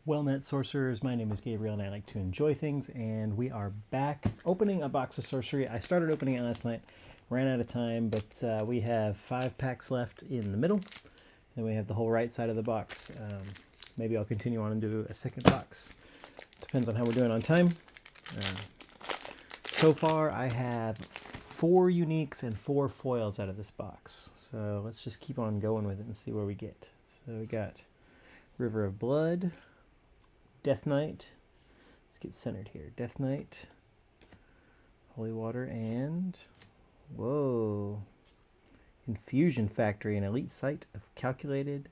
Well met, sorcerers. My name is Gabriel, and I like to enjoy things. And we are back opening a box of sorcery. I started opening it last night, ran out of time, but we have 5 packs left in the middle. Then we have the whole right side of the box. Maybe I'll continue on and do a second box. Depends on how we're doing on time. So far, I have 4 uniques and 4 foils out of this box. So let's just keep on going with it and see where we get. So we got River of Blood, Death Knight. Let's get centered here. Death Knight, Holy Water, and whoa, Infusion Factory, an elite site of calculated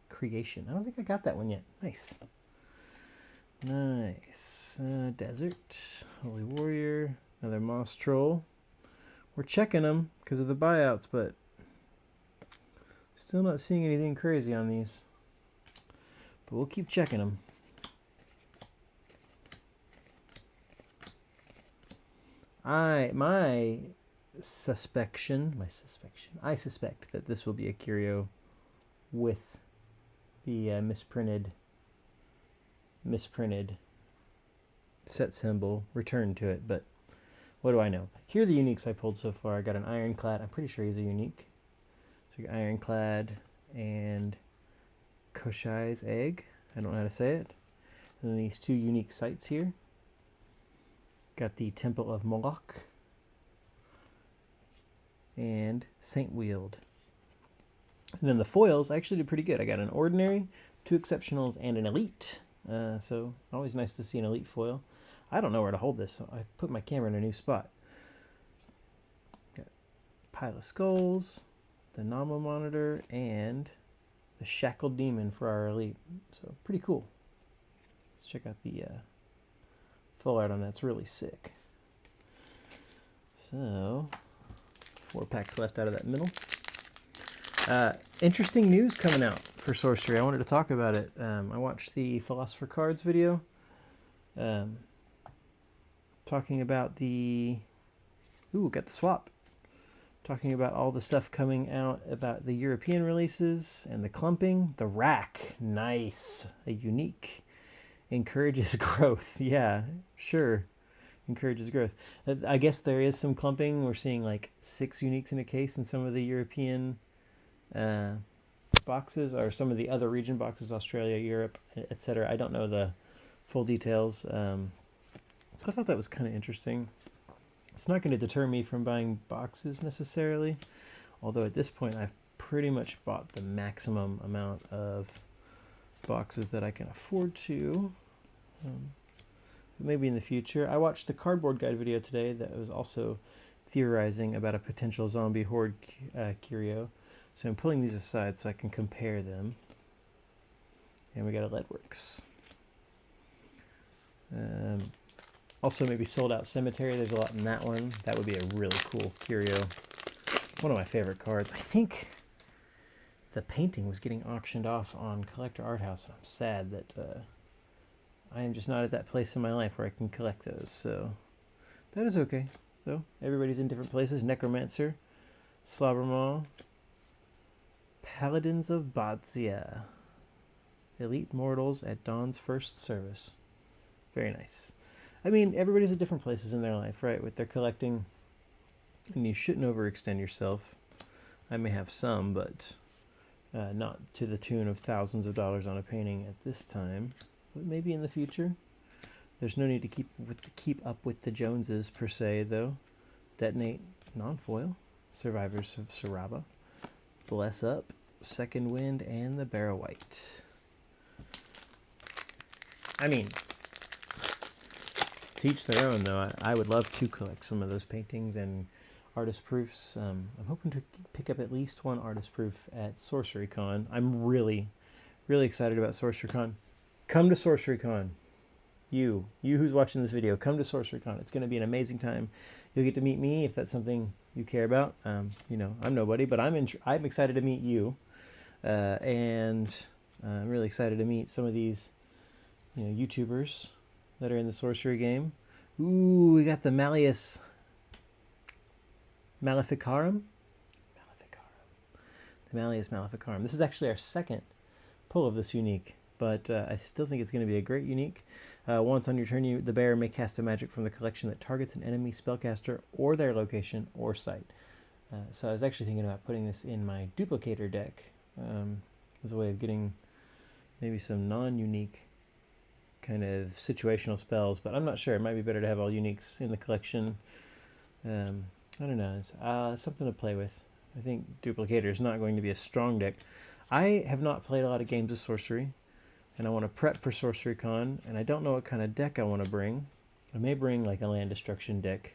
creation. I don't think I got that one yet. Nice. Nice. Desert, Holy Warrior, another Moss Troll. We're checking them because of the buyouts, but still not seeing anything crazy on these. But we'll keep checking them. I suspect that this will be a curio with the misprinted set symbol returned to it, but what do I know? Here are the uniques I pulled so far. I got an Ironclad. I'm pretty sure he's a unique. So I got Ironclad and Koshai's Egg. I don't know how to say it. And then these 2 unique sites here. Got the Temple of Moloch and Saint Wield. And then the foils I actually did pretty good. I got an Ordinary, 2 Exceptionals, and an Elite. So always nice to see an Elite foil. I don't know where to hold this, so I put my camera in a new spot. Got Pile of Skulls, the Nama Monitor, and the Shackled Demon for our Elite. So pretty cool. Let's check out the full art on that. It's really sick. So 4 packs left out of that middle. Interesting news coming out for sorcery. I wanted to talk about it. I watched the Philosopher Cards video talking about the got the swap, talking about all the stuff coming out about the European releases and the clumping. The rack, nice, a unique. Encourages growth. Yeah, sure. Encourages growth. I guess there is some clumping. We're seeing like 6 uniques in a case in some of the European boxes, or some of the other region boxes, Australia, Europe, etc. I don't know the full details. So I thought that was kind of interesting. It's not going to deter me from buying boxes necessarily, although at this point I've pretty much bought the maximum amount of boxes that I can afford to. Maybe in the future. I watched the Cardboard Guide video today that was also theorizing about a potential zombie horde curio. So I'm pulling these aside so I can compare them. And we got a Leadworks. Also maybe Sold Out Cemetery. There's a lot in that one. That would be a really cool curio. One of my favorite cards. I think the painting was getting auctioned off on Collector Art House. I'm sad that I am just not at that place in my life where I can collect those. So that is okay, though. Everybody's in different places. Necromancer, Slobbermaw, Paladins of Batzia, Elite Mortals at Dawn's First Service. Very nice. I mean, everybody's at different places in their life, right, with their collecting. And you shouldn't overextend yourself. I may have some, but not to the tune of thousands of dollars on a painting at this time. But maybe in the future. There's no need to keep up with the Joneses per se, though. Detonate, non-foil, Survivors of Saraba, Bless Up, Second Wind, and the Barrow White. I mean, to each their own, though. I would love to collect some of those paintings and artist proofs. I'm hoping to pick up at least 1 artist proof at SorceryCon. I'm really, really excited about SorceryCon. Come to SorceryCon. You who's watching this video, come to SorceryCon. It's going to be an amazing time. You'll get to meet me if that's something you care about. You know, I'm nobody, but I'm excited to meet you, and I'm really excited to meet some of these, YouTubers that are in the sorcery game. Ooh, we got the Malleus Maleficarum. The Malleus Maleficarum. This is actually our second pull of this unique. but I still think it's going to be a great unique. Once on your turn, the bearer may cast a magic from the collection that targets an enemy spellcaster or their location or site. So I was actually thinking about putting this in my duplicator deck as a way of getting maybe some non-unique kind of situational spells, but I'm not sure. It might be better to have all uniques in the collection. I don't know. It's something to play with. I think duplicator is not going to be a strong deck. I have not played a lot of games of sorcery, and I want to prep for SorceryCon, and I don't know what kind of deck I want to bring. I may bring like a land destruction deck,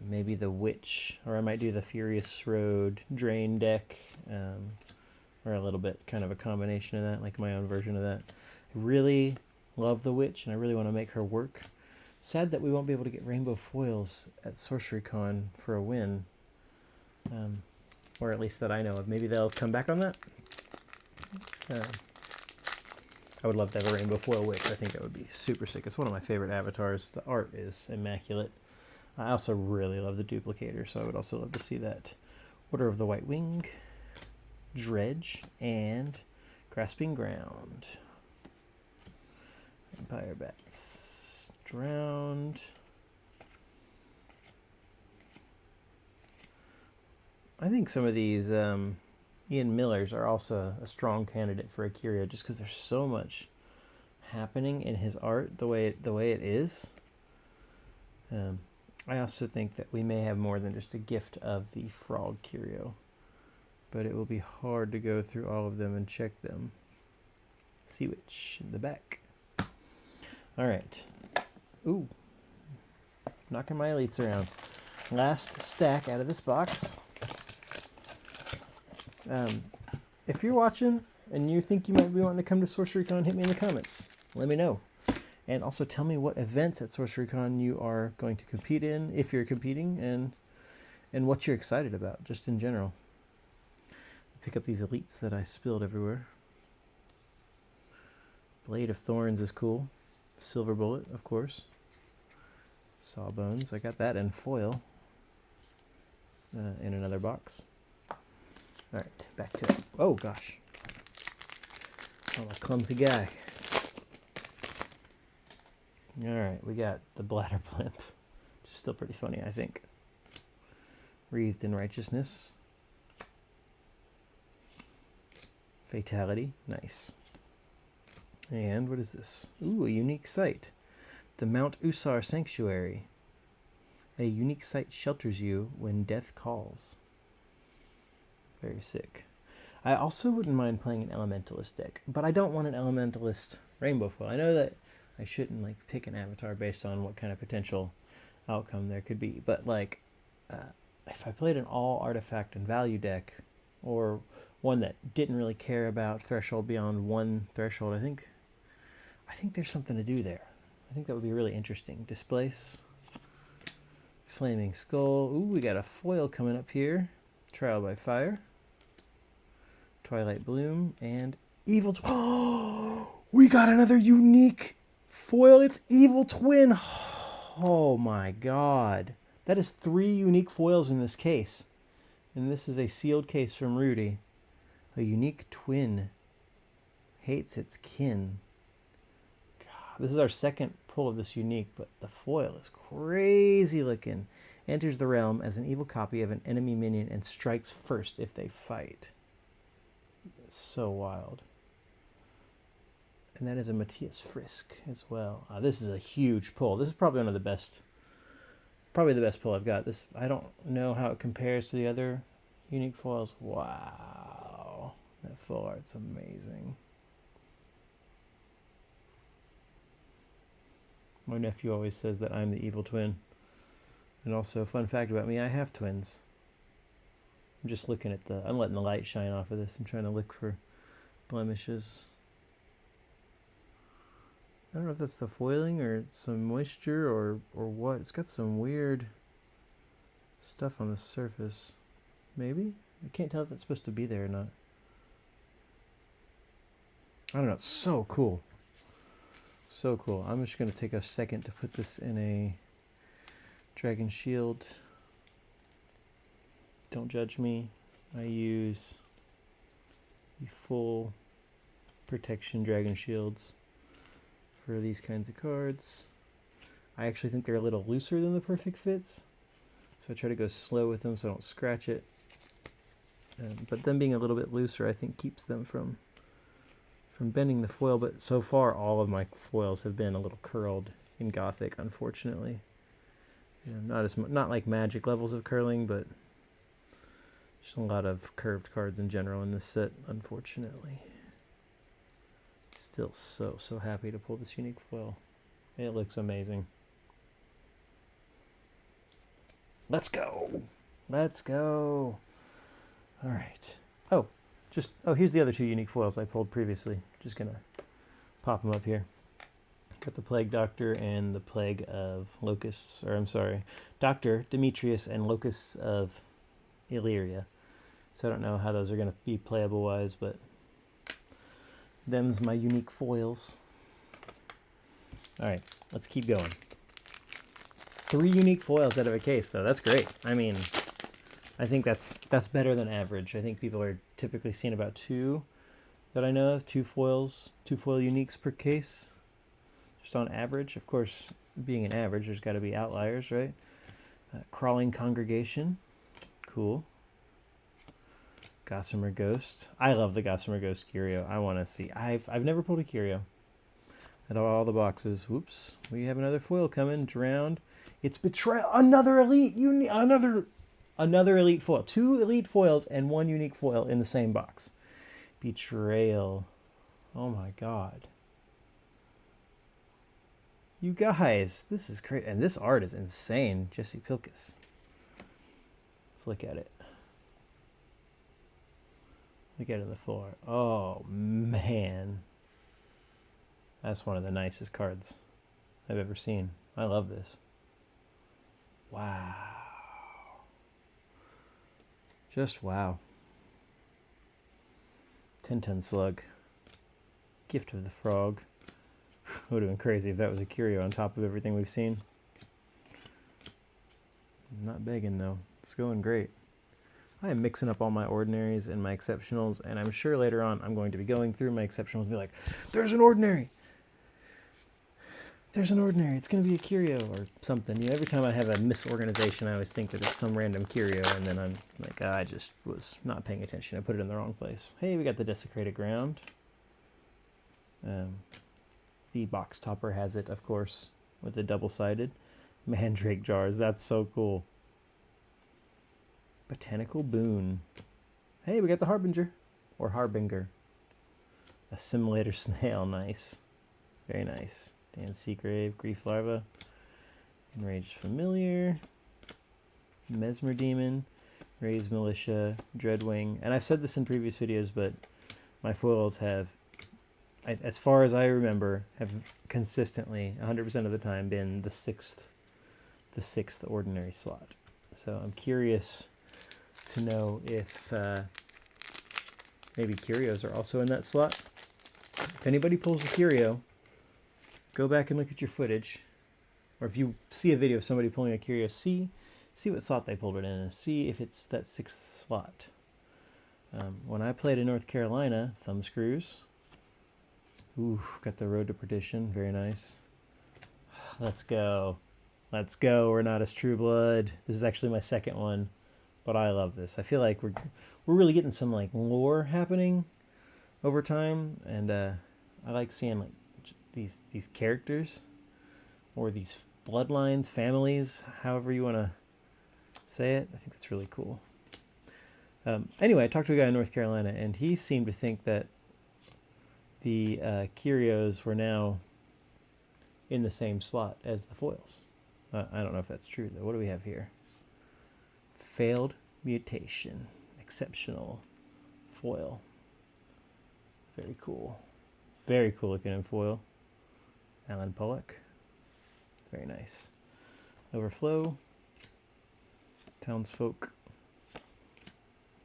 maybe the Witch, or I might do the Furious Road Drain deck, or a little bit kind of a combination of that, like my own version of that. I really love the Witch, and I really want to make her work. Sad that we won't be able to get rainbow foils at SorceryCon for a win, or at least that I know of. Maybe they'll come back on that. I would love to have a rainbow foil Witch. I think that would be super sick. It's one of my favorite avatars. The art is immaculate. I also really love the duplicator, so I would also love to see that. Order of the White Wing, Dredge, and Grasping Ground. Empire Bats, Drowned. I think some of these Ian Millers are also a strong candidate for a curio, just because there's so much happening in his art, the way it is. I also think that we may have more than just a gift of the Frog curio, but it will be hard to go through all of them and check them. Sea Witch in the back. All right. Ooh, knocking my elites around. Last stack out of this box. If you're watching and you think you might be wanting to come to SorceryCon, hit me in the comments. Let me know. And also tell me what events at SorceryCon you are going to compete in, if you're competing, and what you're excited about, just in general. Pick up these elites that I spilled everywhere. Blade of Thorns is cool. Silver Bullet, of course. Sawbones, I got that in foil in another box. All right, back to it. Oh, gosh. I'm a clumsy guy. All right, we got the Bladder Blimp, which is still pretty funny, I think. Wreathed in Righteousness. Fatality, nice. And what is this? Ooh, a unique site. The Mount Usar Sanctuary. A unique site shelters you when death calls. Very sick. I also wouldn't mind playing an Elementalist deck, but I don't want an Elementalist rainbow foil. I know that I shouldn't like pick an avatar based on what kind of potential outcome there could be, but like if I played an all artifact and value deck, or one that didn't really care about threshold beyond one threshold, I think there's something to do there. I think that would be really interesting. Displace, Flaming Skull. Ooh, we got a foil coming up here. Trial by Fire, Twilight Bloom, and Evil Twin. We got another unique foil. It's Evil Twin. Oh my god. That is 3 unique foils in this case. And this is a sealed case from Rudy. A unique twin hates its kin. God, this is our second pull of this unique, but the foil is crazy looking. Enters the realm as an evil copy of an enemy minion and strikes first if they fight. It's so wild. And that is a Matthias Frisk as well. This is a huge pull. This is probably one of the best, probably the best pull I've got. This, I don't know how it compares to the other unique foils. Wow. That full art's amazing. My nephew always says that I'm the evil twin. And also, fun fact about me, I have twins. I'm just looking at I'm letting the light shine off of this. I'm trying to look for blemishes. I don't know if that's the foiling or some moisture or what. It's got some weird stuff on the surface. Maybe? I can't tell if it's supposed to be there or not. I don't know. It's so cool. So cool. I'm just going to take a second to put this in a Dragon Shield. Don't judge me. I use the full protection dragon shields for these kinds of cards. I actually think they're a little looser than the perfect fits, so I try to go slow with them so I don't scratch it. But them being a little bit looser, I think, keeps them from bending the foil. But so far, all of my foils have been a little curled in Gothic, unfortunately. Not like Magic levels of curling, but just a lot of curved cards in general in this set, unfortunately. Still so happy to pull this unique foil. It looks amazing. Let's go. Let's go. All right. Oh, here's the other two unique foils I pulled previously. Just gonna pop them up here. Got the Plague Doctor and the Plague of Locusts, or I'm sorry, Dr. Demetrius and Locusts of Illyria. So I don't know how those are gonna be playable wise, but them's my unique foils. All right, let's keep going. 3 unique foils out of a case, though. That's great. I mean, I think that's better than average. I think people are typically seeing about 2 that I know of, 2 foil uniques per case, just on average. Of course, being an average, there's got to be outliers, right? Crawling Congregation, cool. Gossamer Ghost. I love the Gossamer Ghost curio. I want to see. I've never pulled a curio out of all the boxes. Whoops, we have another foil coming. Drowned. It's Betrayal. Another elite. Another elite foil. 2 elite foils and 1 unique foil in the same box. Betrayal. Oh my god. You guys, this is great. And this art is insane. Jesse Pilkus. Let's look at it. Look at it in the full art. Oh man. That's one of the nicest cards I've ever seen. I love this. Wow. Just wow. 10-ton slug. Gift of the Frog. Would have been crazy if that was a curio on top of everything we've seen. I'm not begging though. It's going great. I am mixing up all my ordinaries and my exceptionals, and I'm sure later on I'm going to be going through my exceptionals and be like, there's an ordinary. There's an ordinary. It's going to be a curio or something. You know, every time I have a misorganization, I always think that it's some random curio, and then I'm like, I just was not paying attention. I put it in the wrong place. Hey, we got the Desecrated Ground. The box topper has it, of course, with the double-sided. Mandrake Jars. That's so cool. Botanical Boon. Hey, we got the Harbinger. Or Harbinger. Assimilator Snail. Nice. Very nice. Dan Seagrave, Grief Larva, Enraged Familiar, Mesmer Demon, Raised Militia, Dreadwing. And I've said this in previous videos, but my foils have, as far as I remember, have consistently, 100% of the time, been the sixth ordinary slot. So I'm curious to know if maybe curios are also in that slot. If anybody pulls a curio, go back and look at your footage, or if you see a video of somebody pulling a curio, see what slot they pulled it in, and see if it's that 6th slot. When I played in North Carolina, Thumbscrews. Ooh, got the Road to Perdition, very nice. Let's go. Let's go. We're not as True Blood. This is actually my 2nd one, but I love this. I feel like we're really getting some like lore happening over time, and I like seeing like these characters or these bloodlines, families, however you want to say it. I think that's really cool. Anyway, I talked to a guy in North Carolina, and he seemed to think that the curios were now in the same slot as the foils. I don't know if that's true, though. What do we have here? Failed Mutation. Exceptional foil. Very cool. Very cool looking in foil. Alan Pollock. Very nice. Overflow. Townsfolk.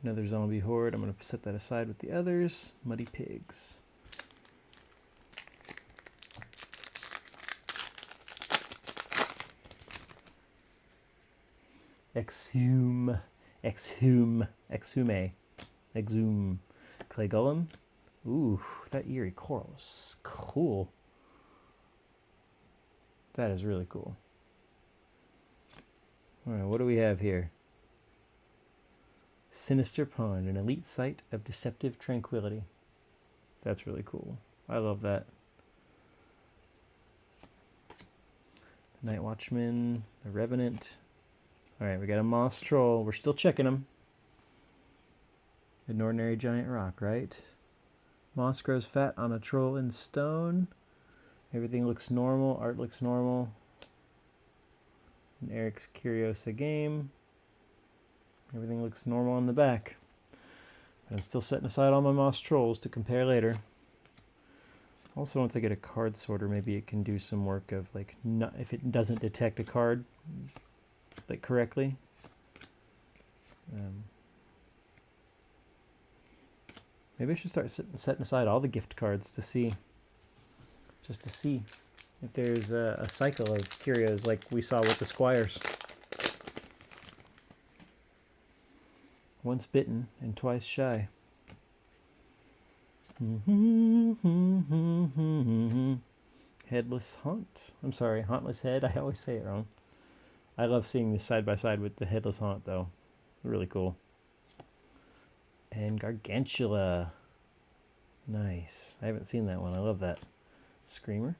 Another zombie horde. I'm going to set that aside with the others. Muddy Pigs. Exhume. Clay Golem. Ooh, that eerie coral is cool. That is really cool. All right, what do we have here? Sinister Pond, an elite site of deceptive tranquility. That's really cool. I love that. The Night Watchman, the Revenant. All right, we got a Moss Troll. We're still checking them. An ordinary giant rock, right? Moss grows fat on a troll in stone. Everything looks normal. Art looks normal. And Eric's Curiosa game. Everything looks normal on the back. But I'm still setting aside all my Moss Trolls to compare later. Also, once I get a card sorter, maybe it can do some work of like, not, if it doesn't detect a card like correctly. Maybe I should start setting aside all the gift cards to see, just to see if there's a cycle of curios like we saw with the Squires. Once bitten and twice shy. Headless Haunt. I'm sorry, Hauntless Head. I always say it wrong. I love seeing this side by side with the Headless Haunt, though. Really cool. And Gargantula. Nice. I haven't seen that one. I love that. Screamer.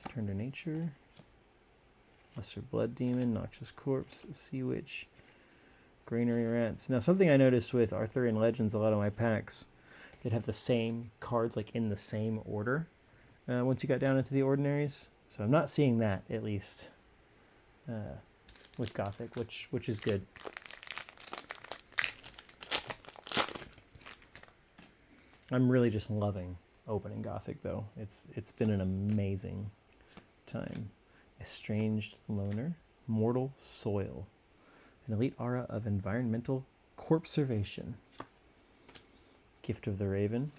Turn to Nature. Lesser Blood Demon. Noxious Corpse. Sea Witch. Granary Rats. Now, something I noticed with Arthurian Legends, a lot of my packs, they'd have the same cards, like in the same order, once you got down into the ordinaries. So I'm not seeing that, at least, with Gothic, which is good. I'm really just loving opening Gothic, though. It's been an amazing time. Estranged Loner. Mortal Soil. An elite aura of environmental corpservation. Gift of the Raven.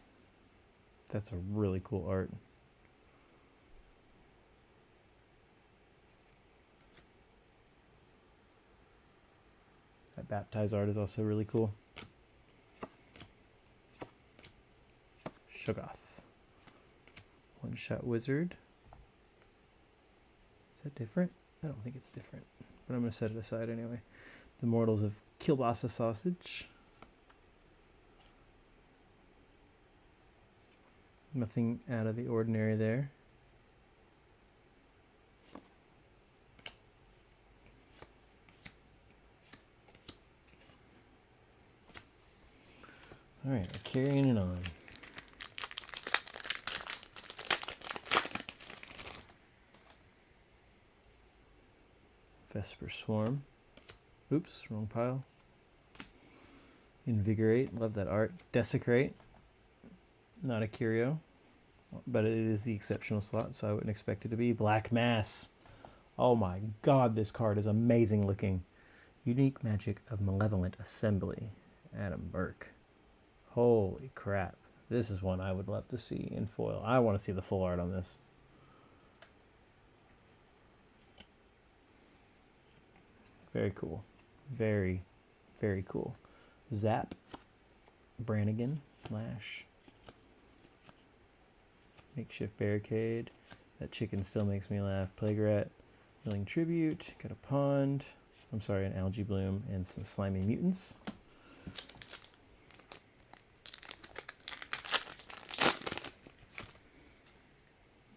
That's a really cool art. That Baptize art is also really cool. Shoggoth. One-shot wizard. Is that different? I don't think it's different, but I'm going to set it aside anyway. The Mortals of Kielbasa Sausage. Nothing out of the ordinary there. All right, we're carrying it on. Vesper Swarm. Oops, wrong pile. Invigorate, love that art. Desecrate, not a curio, but it is the exceptional slot, so I wouldn't expect it to be. Black Mass. Oh my god, this card is amazing looking. Unique Magic of Malevolent Assembly. Adam Burke. Holy crap. This is one I would love to see in foil. I want to see the full art on this. Very cool. Very, very cool. Zap. Brannigan. Lash. Makeshift Barricade. That chicken still makes me laugh. Plague Rat. Milling Tribute. Got a pond. I'm sorry, an Algae Bloom and some slimy mutants.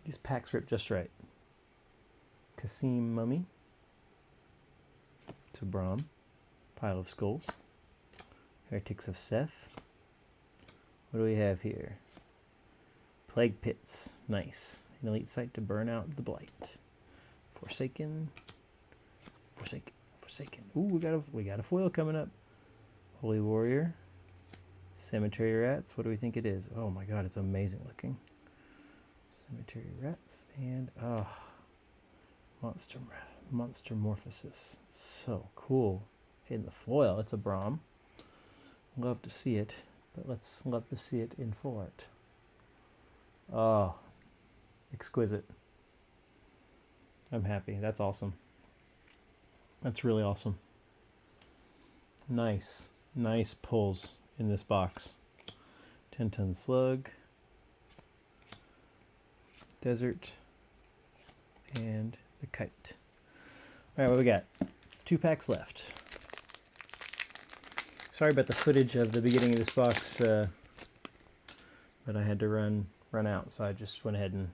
These packs rip just right. Kasim Mummy. To Brahm. Pile of Skulls. Heretics of Seth. What do we have here? Plague Pits. Nice. An elite site to burn out the blight. Forsaken. Forsaken. Ooh, we got a foil coming up. Holy Warrior. Cemetery Rats. What do we think it is? Oh my god, it's amazing looking. Cemetery Rats and Monster Morphosis. So cool. In the foil, it's a Brahm. Love to see it, but let's love to see it in full art. Oh, exquisite. I'm happy. That's awesome. That's really awesome. Nice pulls in this box. 10-ton slug, desert, and the kite. All right, what we got? 2 packs left. Sorry about the footage of the beginning of this box, but I had to run out, so I just went ahead and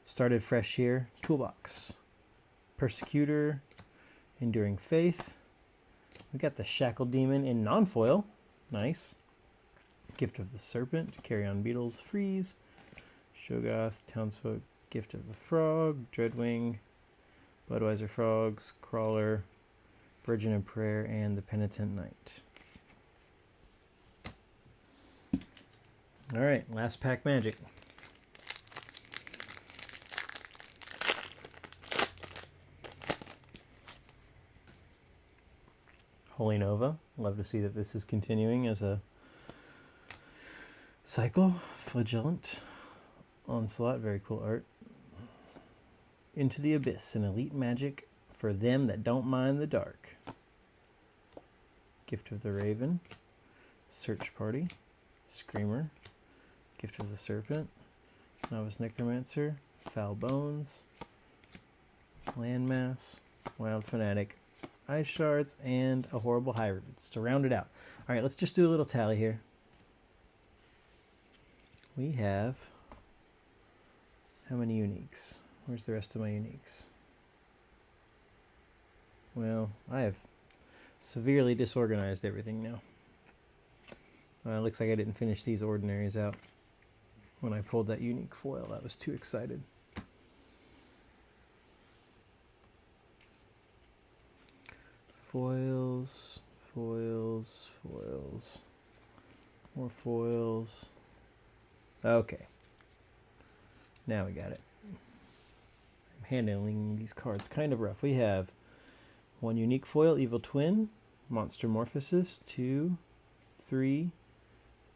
started fresh here. Toolbox, Persecutor, Enduring Faith. We got the Shackle Demon in non-foil. Nice. Gift of the Serpent, Carrion Beetles, Freeze, Shogoth, Townsfolk, Gift of the Frog, Dreadwing, Budweiser Frogs, Crawler, Virgin of Prayer, and the Penitent Knight. All right, last pack magic. Holy Nova. Love to see that this is continuing as a cycle. Flagellant. Onslaught. Very cool art. Into the Abyss. An elite magic for them that don't mind the dark. Gift of the Raven. Search Party. Screamer. Gift of the Serpent. Novice Necromancer. Foul Bones. Landmass. Wild Fanatic. Ice Shards, and a Horrible Hybrids to round it out. All right, let's just do a little tally here. We have how many uniques? Where's the rest of my uniques? Well, I have severely disorganized everything now. It looks like I didn't finish these ordinaries out when I pulled that unique foil. I was too excited. Foils, foils, foils, more foils. Okay, now we got it. I'm handling these cards kind of rough. We have 1 unique foil, Evil Twin, Monster Morphosis, 2, 3,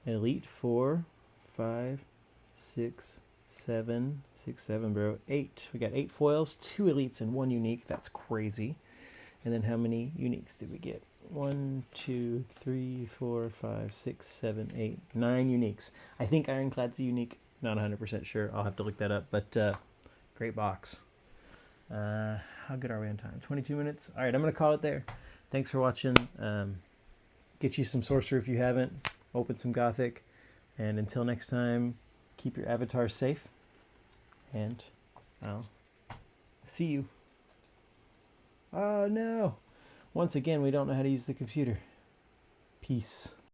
Elite, 4, 5, 6, 7, 6, 7, bro, 8. We got 8 foils, 2 elites, and 1 unique. That's crazy. And then how many uniques did we get? 1, 2, 3, 4, 5, 6, 7, 8, 9 uniques. I think Ironclad's a unique. Not 100% sure. I'll have to look that up. But great box. How good are we on time? 22 minutes? All right, I'm going to call it there. Thanks for watching. Get you some Sorcerer if you haven't. Open some Gothic. And until next time, keep your avatars safe. And I'll see you. Oh no! Once again, we don't know how to use the computer. Peace.